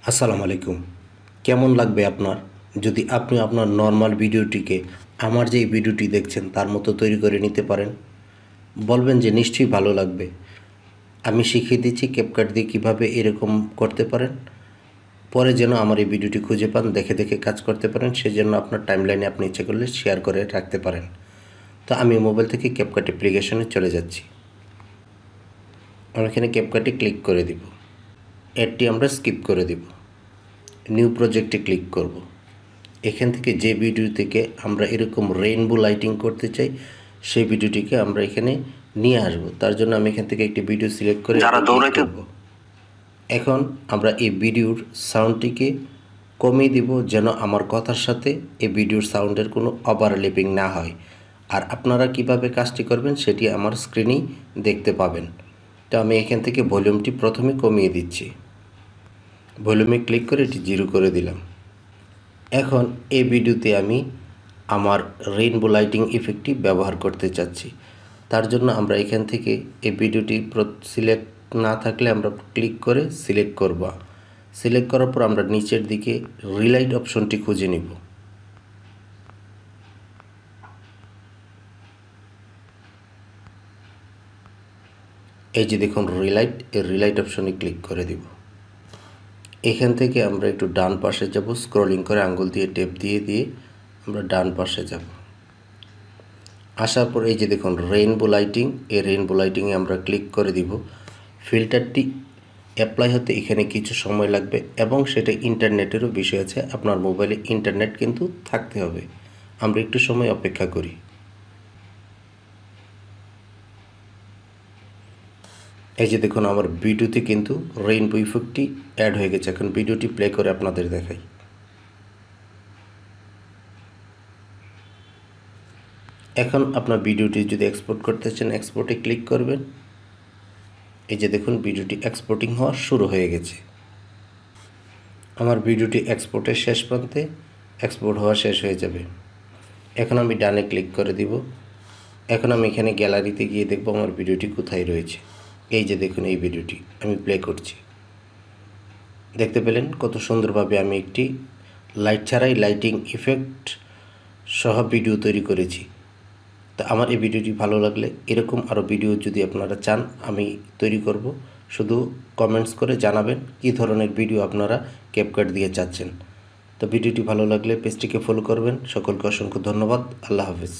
আসসালামু আলাইকুম। কেমন লাগবে আপনার যদি আপনি আপনার নর্মাল ভিডিওটিকে আমার যেই ভিডিওটি দেখছেন তার মতো তৈরি করে নিতে পারেন? বলবেন যে নিশ্চয়ই ভালো লাগবে। আমি শিখিয়ে দিচ্ছি ক্যাপকাট দিয়ে কীভাবে এরকম করতে পারেন। পরে যেন আমার এই ভিডিওটি খুঁজে পান, দেখে দেখে কাজ করতে পারেন, সেজন্য আপনার টাইমলাইনে আপনি ইচ্ছে করলে শেয়ার করে রাখতে পারেন। তো আমি মোবাইল থেকে ক্যাপকাট অ্যাপ্লিকেশনে চলে যাচ্ছি। আমি এখানে ক্যাপকাটে ক্লিক করে দিব। এডটি আমরা স্কিপ করে দিব। নিউ প্রজেক্টে ক্লিক করব। এখান থেকে যে ভিডিও থেকে আমরা এরকম রেইনবো লাইটিং করতে চাই সেই ভিডিওটিকে আমরা এখানে নিয়ে আসব। তার জন্য আমি এখান থেকে একটি ভিডিও সিলেক্ট করে করব। এখন আমরা এই ভিডিওর সাউন্ডটিকে কমিয়ে দিব যেন আমার কথার সাথে এই ভিডিওর সাউন্ডের কোনো ওভারল্যাপিং না হয়। আর আপনারা কিভাবে কাজটি করবেন সেটি আমার স্ক্রিনেই দেখতে পাবেন। তো আমি এখান থেকে ভলিউমটি প্রথমে কমিয়ে দিচ্ছি। ভলিউমে ক্লিক করে এটি 0 করে দিলাম। এখন এই ভিডিওতে আমি আমার রেইনবো লাইটিং ইফেক্টটি ব্যবহার করতে চাচ্ছি। তার জন্য আমরা এখান থেকে এই ভিডিওটি সিলেক্ট না থাকলে আমরা ক্লিক করে সিলেক্ট করব। সিলেক্ট করার পর আমরা নিচের দিকে রিলাইট অপশনটি খুঁজে নিব। এই যে দেখুন রিলাইট, এই রিলাইট অপশনে ক্লিক করে দিব। এখান থেকে আমরা একটু ডান পাশে যাব, স্ক্রলিং করে আঙ্গুল দিয়ে টেপ দিয়ে দিয়ে আমরা ডান পাশে যাব। আসার পর এই যে দেখুন রেইনবো লাইটিং, এই রেইনবো লাইটিংয়ে আমরা ক্লিক করে দিব। ফিল্টারটি অ্যাপ্লাই হতে এখানে কিছু সময় লাগবে এবং সেটা ইন্টারনেটেরও বিষয় আছে। আপনার মোবাইলে ইন্টারনেট কিন্তু থাকতে হবে। আমরা একটু সময় অপেক্ষা করি। এই যে দেখুন আমার ভিডিওতে কিন্তু রেইনবো ইফেক্টটি অ্যাড হয়ে গেছে। এখন ভিডিওটি প্লে করে আপনাদের দেখাই। এখন আপনার ভিডিওটি যদি এক্সপোর্ট করতে চান এক্সপোর্টে ক্লিক করবেন। এই যে দেখুন ভিডিওটি এক্সপোর্টিং হওয়া শুরু হয়ে গেছে। আমার ভিডিওটি এক্সপোর্টের শেষ প্রান্তে এক্সপোর্ট হওয়া শেষ হয়ে যাবে। এখন আমি ডানে ক্লিক করে দিব। এখন আমি এখানে গ্যালারিতে গিয়ে দেখব আমার ভিডিওটি কোথায় রয়েছে। এই যে দেখুন এই ভিডিওটি আমি প্লে করছি। দেখতে পেলেন কত সুন্দরভাবে আমি একটি লাইট ছাড়াই লাইটিং ইফেক্ট সহ ভিডিও তৈরি করেছি। তো আমার এই ভিডিওটি ভালো লাগলে এরকম আরও ভিডিও যদি আপনারা চান আমি তৈরি করব, শুধু কমেন্টস করে জানাবেন কী ধরনের ভিডিও আপনারা ক্যাপকাট দিয়ে চাচ্ছেন। তো ভিডিওটি ভালো লাগলে পেজটিকে ফলো করবেন। সকলকে অসংখ্য ধন্যবাদ। আল্লাহ হাফেজ।